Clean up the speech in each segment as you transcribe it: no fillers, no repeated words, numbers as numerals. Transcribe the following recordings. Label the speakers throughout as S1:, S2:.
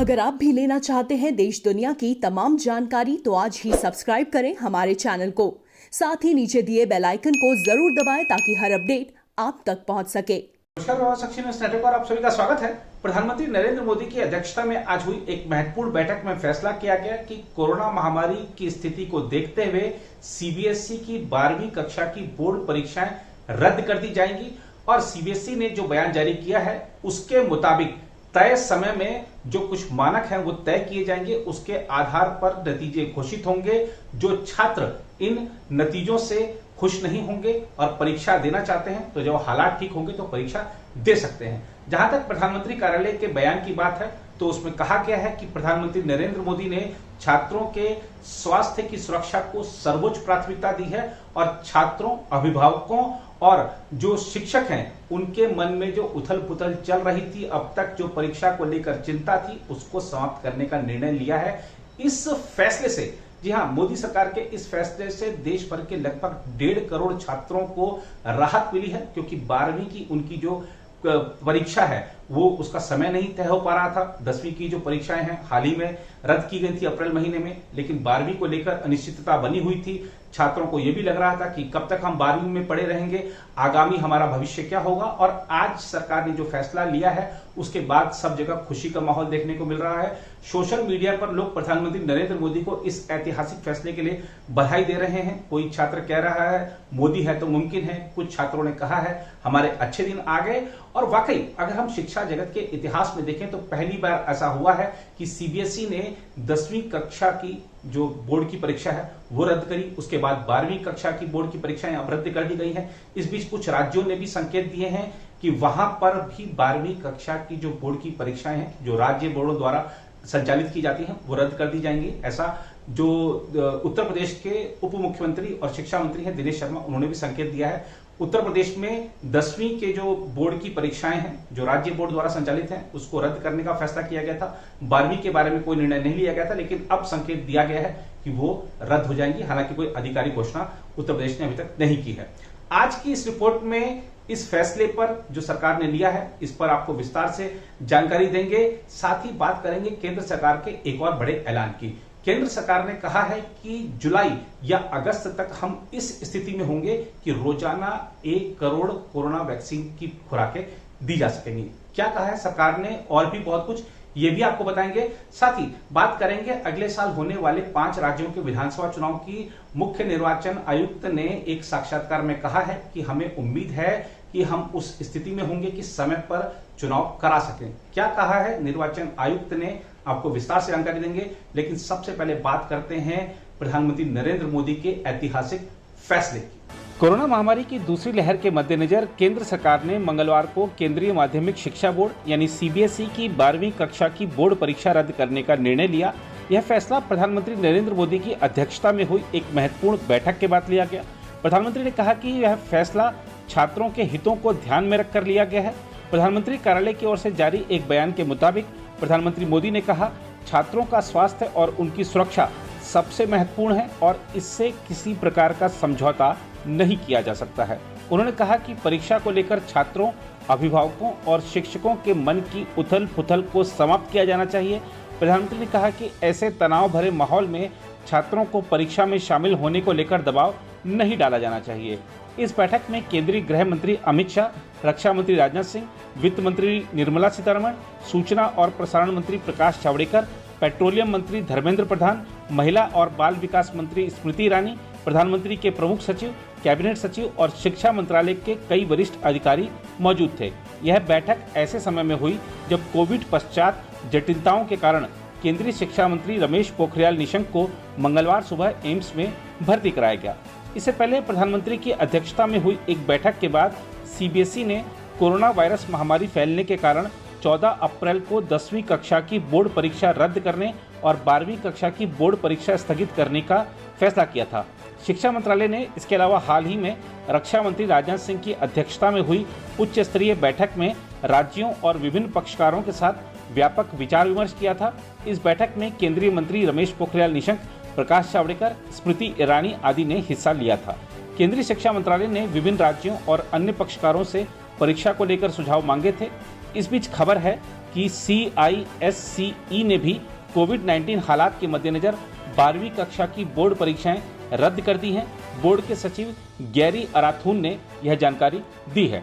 S1: अगर आप भी लेना चाहते हैं देश दुनिया की तमाम जानकारी तो आज ही सब्सक्राइब करें हमारे चैनल को। साथ ही नीचे दिए बेल आइकन को जरूर दबाएं ताकि हर अपडेट आप तक पहुंच सके।
S2: नमस्कार, साक्षी न्यूज नेटवर्क पर आप सभी का स्वागत है। प्रधानमंत्री नरेंद्र मोदी की अध्यक्षता में आज हुई एक महत्वपूर्ण बैठक में फैसला किया गया कि कोरोना महामारी की स्थिति को देखते हुए सीबीएसई की 12वीं कक्षा की बोर्ड परीक्षाएं रद्द कर दी जाएंगी और सीबीएसई ने जो बयान जारी किया है उसके मुताबिक तय समय में जो कुछ मानक हैं वो तय किए जाएंगे, उसके आधार पर नतीजे घोषित होंगे। जो छात्र इन नतीजों से खुश नहीं होंगे और परीक्षा देना चाहते हैं तो जब हालात ठीक होंगे तो परीक्षा दे सकते हैं। जहां तक प्रधानमंत्री कार्यालय के बयान की बात है तो उसमें कहा गया है कि प्रधानमंत्री नरेंद्र मोदी ने छात्रों के स्वास्थ्य की सुरक्षा को सर्वोच्च प्राथमिकता दी है और छात्रों, अभिभावकों और जो शिक्षक हैं उनके मन में जो उथल पुथल चल रही थी, अब तक जो परीक्षा को लेकर चिंता थी, उसको समाप्त करने का निर्णय लिया है। इस फैसले से, जी हां, मोदी सरकार के इस फैसले से देश भर के लगभग 1.5 करोड़ छात्रों को राहत मिली है, क्योंकि 12वीं की उनकी जो परीक्षा है वो उसका समय नहीं तय हो पा रहा था। 10वीं की जो परीक्षाएं हैं हाल ही में रद्द की गई थी अप्रैल महीने में, लेकिन 12वीं को लेकर अनिश्चितता बनी हुई थी। छात्रों को यह भी लग रहा था कि कब तक हम 12वीं में पढ़े रहेंगे, आगामी हमारा भविष्य क्या होगा। और आज सरकार ने जो फैसला लिया है उसके बाद सब जगह खुशी का माहौल देखने को मिल रहा है। सोशल मीडिया पर लोग प्रधानमंत्री नरेंद्र मोदी को इस ऐतिहासिक फैसले के लिए बधाई दे रहे हैं। कोई छात्र कह रहा है मोदी है तो मुमकिन है, कुछ छात्रों ने कहा है हमारे अच्छे दिन आ गए। और वाकई अगर हम शिक्षा जगत के इतिहास में देखें तो पहली बार ऐसा हुआ है कि सीबीएसई ने 10वीं कक्षा की जो बोर्ड की परीक्षा है वो रद्द करी, उसके बाद 12वीं कक्षा की बोर्ड की परीक्षाएं अब रद्द कर दी गई हैं। इस बीच कुछ राज्यों ने भी संकेत दिए हैं कि वहां पर भी 12वीं कक्षा की जो बोर्ड की परीक्षाएं हैं जो राज्य बोर्डों द्वारा संचालित की जाती हैं वो रद्द कर दी जाएंगी। ऐसा जो उत्तर प्रदेश के उप मुख्यमंत्री और शिक्षा मंत्री हैं दिनेश शर्मा, उन्होंने भी संकेत दिया है। उत्तर प्रदेश में 10वीं के जो बोर्ड की परीक्षाएं हैं जो राज्य बोर्ड द्वारा संचालित हैं उसको रद्द करने का फैसला किया गया था। 12वीं के बारे में कोई निर्णय नहीं लिया गया था, लेकिन अब संकेत दिया गया है कि वो रद्द हो जाएंगी। हालांकि कोई आधिकारिक घोषणा उत्तर प्रदेश ने अभी तक नहीं की है। आज की इस रिपोर्ट में इस फैसले पर जो सरकार ने लिया है इस पर आपको विस्तार से जानकारी देंगे। साथ ही बात करेंगे केंद्र सरकार के एक और बड़े ऐलान की। केंद्र सरकार ने कहा है कि जुलाई या अगस्त तक हम इस स्थिति में होंगे कि रोजाना 1 करोड़ कोरोना वैक्सीन की खुराकें दी जा सकेंगी। क्या कहा है सरकार ने और भी बहुत कुछ ये भी आपको बताएंगे। साथ ही बात करेंगे अगले साल होने वाले 5 राज्यों के विधानसभा चुनाव की। मुख्य निर्वाचन आयुक्त ने एक साक्षात्कार में कहा है कि हमें उम्मीद है कि हम उस स्थिति में होंगे कि समय पर चुनाव करा सकें। क्या कहा है निर्वाचन आयुक्त ने, आपको विस्तार से जानकारी देंगे। लेकिन सबसे पहले बात करते हैं प्रधानमंत्री नरेंद्र मोदी के ऐतिहासिक फैसले की।
S3: कोरोना महामारी की दूसरी लहर के मद्देनजर केंद्र सरकार ने मंगलवार को केंद्रीय माध्यमिक शिक्षा बोर्ड यानी सीबीएसई की 12वीं कक्षा की बोर्ड परीक्षा रद्द करने का निर्णय लिया। यह फैसला प्रधानमंत्री नरेंद्र मोदी की अध्यक्षता में हुई एक महत्वपूर्ण बैठक के बाद लिया गया। प्रधानमंत्री ने कहा कि यह फैसला छात्रों के हितों को ध्यान में रखकर लिया गया है। प्रधानमंत्री कार्यालय की ओर से जारी एक बयान के मुताबिक प्रधानमंत्री मोदी ने कहा, छात्रों का स्वास्थ्य और उनकी सुरक्षा सबसे महत्वपूर्ण है और इससे किसी प्रकार का समझौता नहीं किया जा सकता है। उन्होंने कहा कि परीक्षा को लेकर छात्रों, अभिभावकों और शिक्षकों के मन की उथल पुथल को समाप्त किया जाना चाहिए। प्रधानमंत्री ने कहा कि ऐसे तनाव भरे माहौल में छात्रों को परीक्षा में शामिल होने को लेकर दबाव नहीं डाला जाना चाहिए। इस बैठक में केंद्रीय गृह मंत्री अमित शाह, रक्षा मंत्री राजनाथ सिंह, वित्त मंत्री निर्मला सीतारमण, सूचना और प्रसारण मंत्री प्रकाश जावड़ेकर, पेट्रोलियम मंत्री धर्मेंद्र प्रधान, महिला और बाल विकास मंत्री स्मृति ईरानी, प्रधानमंत्री के प्रमुख सचिव, कैबिनेट सचिव और शिक्षा मंत्रालय के कई वरिष्ठ अधिकारी मौजूद थे। यह बैठक ऐसे समय में हुई जब कोविड पश्चात जटिलताओं के कारण केंद्रीय शिक्षा मंत्री रमेश पोखरियाल निशंक को मंगलवार सुबह एम्स में भर्ती कराया गया। इससे पहले प्रधानमंत्री की अध्यक्षता में हुई एक बैठक के बाद सीबीएसई ने कोरोना वायरस महामारी फैलने के कारण 14 अप्रैल को 10वीं कक्षा की बोर्ड परीक्षा रद्द करने और 12वीं कक्षा की बोर्ड परीक्षा स्थगित करने का फैसला किया था। शिक्षा मंत्रालय ने इसके अलावा हाल ही में रक्षा मंत्री राजनाथ सिंह की अध्यक्षता में हुई उच्च स्तरीय बैठक में राज्यों और विभिन्न पक्षकारों के साथ व्यापक विचार विमर्श किया था। इस बैठक में केंद्रीय मंत्री रमेश पोखरियाल निशंक, प्रकाश जावड़ेकर, स्मृति ईरानी आदि ने हिस्सा लिया था। केंद्रीय शिक्षा मंत्रालय ने विभिन्न राज्यों और अन्य पक्षकारों से परीक्षा को लेकर सुझाव मांगे थे। इस बीच खबर है कि CISCE ने भी कोविड-19 हालात के मद्देनजर 12वीं कक्षा की बोर्ड परीक्षाएं रद्द कर दी हैं। बोर्ड के सचिव गैरी अराथून ने यह जानकारी दी है।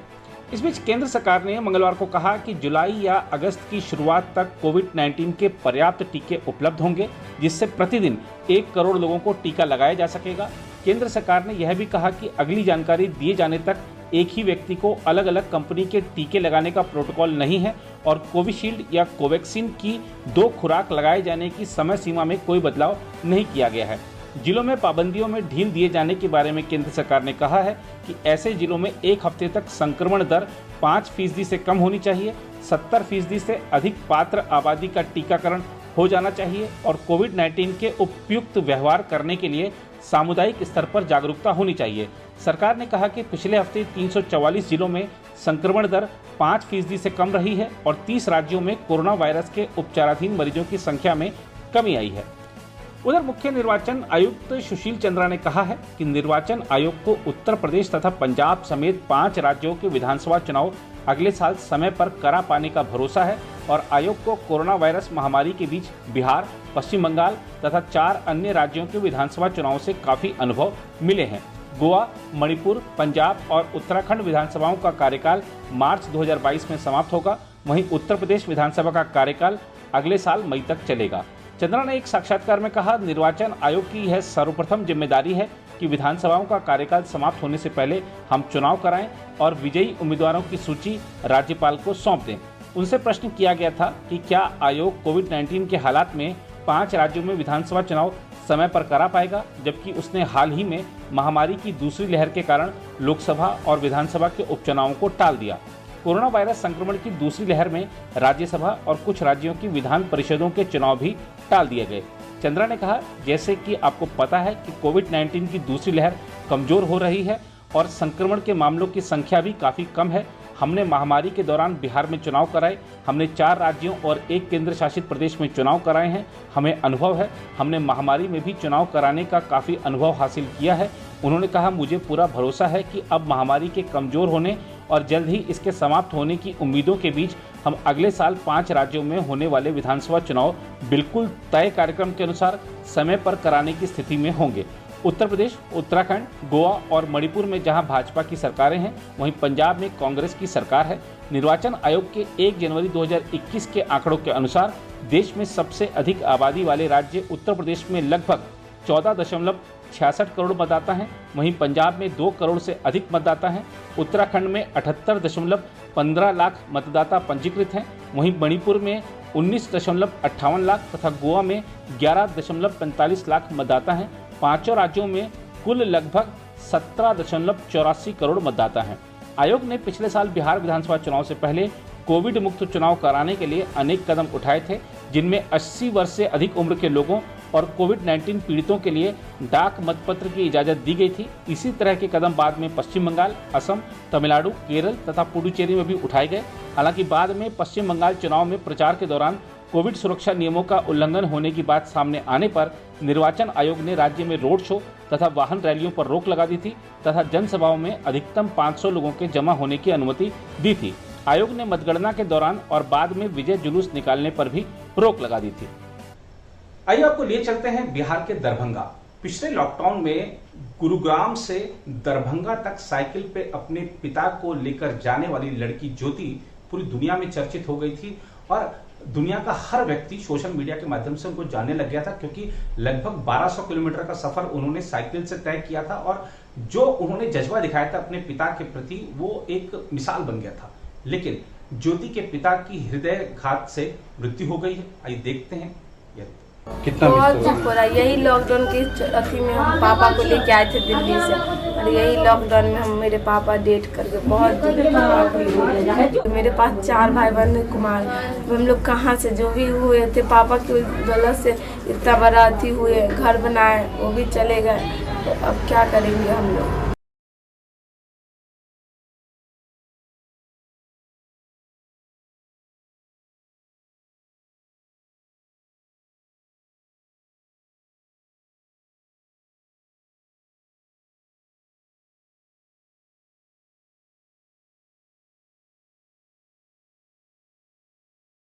S3: इस बीच केंद्र सरकार ने मंगलवार को कहा कि जुलाई या अगस्त की शुरुआत तक कोविड-19 के पर्याप्त टीके उपलब्ध होंगे, जिससे प्रतिदिन 1 करोड़ लोगों को टीका लगाया जा सकेगा। केंद्र सरकार ने यह भी कहा कि अगली जानकारी दिए जाने तक एक ही व्यक्ति को अलग अलग कंपनी के टीके लगाने का प्रोटोकॉल नहीं है और कोविशील्ड या कोवैक्सीन की 2 खुराक लगाए जाने की समय सीमा में कोई बदलाव नहीं किया गया है। जिलों में पाबंदियों में ढील दिए जाने के बारे में केंद्र सरकार ने कहा है कि ऐसे जिलों में 1 हफ्ते तक संक्रमण दर 5% से कम होनी चाहिए, 70% से अधिक पात्र आबादी का टीकाकरण हो जाना चाहिए और कोविड-19 के उपयुक्त व्यवहार करने के लिए सामुदायिक स्तर पर जागरूकता होनी चाहिए। सरकार ने कहा कि पिछले हफ्ते 344 जिलों में संक्रमण दर 5% से कम रही है और 30 राज्यों में कोरोना वायरस के उपचाराधीन मरीजों की संख्या में कमी आई है। उधर मुख्य निर्वाचन आयुक्त सुशील चंद्रा ने कहा है कि निर्वाचन आयोग को उत्तर प्रदेश तथा पंजाब समेत 5 राज्यों के विधानसभा चुनाव अगले साल समय पर करा पाने का भरोसा है और आयोग को कोरोना वायरस महामारी के बीच बिहार, पश्चिम बंगाल तथा 4 अन्य राज्यों के विधानसभा चुनाव से काफी अनुभव मिले हैं। गोवा, मणिपुर, पंजाब और उत्तराखंड विधानसभाओं का कार्यकाल मार्च 2022 में समाप्त होगा। वहीं उत्तर प्रदेश विधानसभा का कार्यकाल अगले साल मई तक चलेगा। चंद्रा ने एक साक्षात्कार में कहा, निर्वाचन आयोग की यह सर्वप्रथम जिम्मेदारी है कि विधानसभाओं का कार्यकाल समाप्त होने से पहले हम चुनाव कराएं और विजयी उम्मीदवारों की सूची राज्यपाल को सौंप दें। उनसे प्रश्न किया गया था कि क्या आयोग कोविड-19 के हालात में 5 राज्यों में विधानसभा चुनाव समय पर करा पाएगा, जबकि उसने हाल ही में महामारी की दूसरी लहर के कारण लोकसभा और विधानसभा के उपचुनावों को टाल दिया। कोरोना वायरस संक्रमण की दूसरी लहर में राज्यसभा और कुछ राज्यों की विधान परिषदों के चुनाव भी टाल दिए गए। चंद्रा ने कहा, जैसे कि आपको पता है कि कोविड-19 की दूसरी लहर कमजोर हो रही है और संक्रमण के मामलों की संख्या भी काफ़ी कम है। हमने महामारी के दौरान बिहार में चुनाव कराए, हमने 4 राज्यों और 1 केंद्र शासित प्रदेश में चुनाव कराए हैं, हमें अनुभव है, हमने महामारी में भी चुनाव कराने का काफ़ी अनुभव हासिल किया है। उन्होंने कहा, मुझे पूरा भरोसा है कि अब महामारी के कमज़ोर होने और जल्द ही इसके समाप्त होने की उम्मीदों के बीच हम अगले साल 5 राज्यों में होने वाले विधानसभा चुनाव बिल्कुल तय कार्यक्रम के अनुसार समय पर कराने की स्थिति में होंगे। उत्तर प्रदेश, उत्तराखंड, गोवा और मणिपुर में जहां भाजपा की सरकारें हैं, वहीं पंजाब में कांग्रेस की सरकार है। निर्वाचन आयोग के 1 जनवरी 2021 के आंकड़ों के अनुसार देश में सबसे अधिक आबादी वाले राज्य उत्तर प्रदेश में लगभग 14.66 करोड़ मतदाता हैं। वहीं पंजाब में 2 करोड़ से अधिक मतदाता हैं। उत्तराखंड में 78.15 लाख मतदाता पंजीकृत हैं। वहीं मणिपुर में 19.58 लाख तथा गोवा में 11.45 लाख मतदाता हैं। पांचों राज्यों में कुल लगभग 17.84 करोड़ मतदाता हैं। आयोग ने पिछले साल बिहार विधानसभा चुनाव से पहले कोविड मुक्त चुनाव कराने के लिए अनेक कदम उठाए थे, जिनमें 80 वर्ष से अधिक उम्र के लोगों और कोविड-19 पीड़ितों के लिए डाक मतपत्र की इजाज़त दी गई थी। इसी तरह के कदम बाद में पश्चिम बंगाल, असम, तमिलनाडु, केरल तथा पुडुचेरी में भी उठाए गए। हालांकि बाद में पश्चिम बंगाल चुनाव में प्रचार के दौरान कोविड सुरक्षा नियमों का उल्लंघन होने की बात सामने आने पर निर्वाचन आयोग ने राज्य में रोड शो तथा वाहन रैलियों पर रोक लगा दी थी तथा जनसभाओं में अधिकतम 500 लोगों के जमा होने की अनुमति दी थी। आयोग ने मतगणना के दौरान और बाद में विजय जुलूस निकालने पर भी रोक लगा दी थी।
S2: आइए आपको लिए चलते हैं बिहार के दरभंगा। पिछले लॉकडाउन में गुरुग्राम से दरभंगा तक साइकिल पे अपने पिता को लेकर जाने वाली लड़की ज्योति पूरी दुनिया में चर्चित हो गई थी और दुनिया का हर व्यक्ति सोशल मीडिया के माध्यम से उनको जानने लग गया था, क्योंकि लगभग 1200 किलोमीटर का सफर उन्होंने साइकिल से तय किया था और जो उन्होंने जज्बा दिखाया था अपने पिता के प्रति वो एक मिसाल बन गया था। लेकिन ज्योति के पिता की हृदयघात से मृत्यु हो गई है। आइए देखते हैं
S4: कितना बहुत दुख हो रहा है। यही लॉकडाउन की अथी में हम पापा को लेके आए थे दिल्ली से और यही लॉकडाउन में हम मेरे पापा डेट करके बहुत दुख। मेरे पास 4 भाई बहन कुमार, हम लोग कहाँ से जो भी हुए थे पापा की गलत से इतना बड़ा अथी हुए, घर बनाए वो भी चले गए, तो अब क्या करेंगे हम लोग।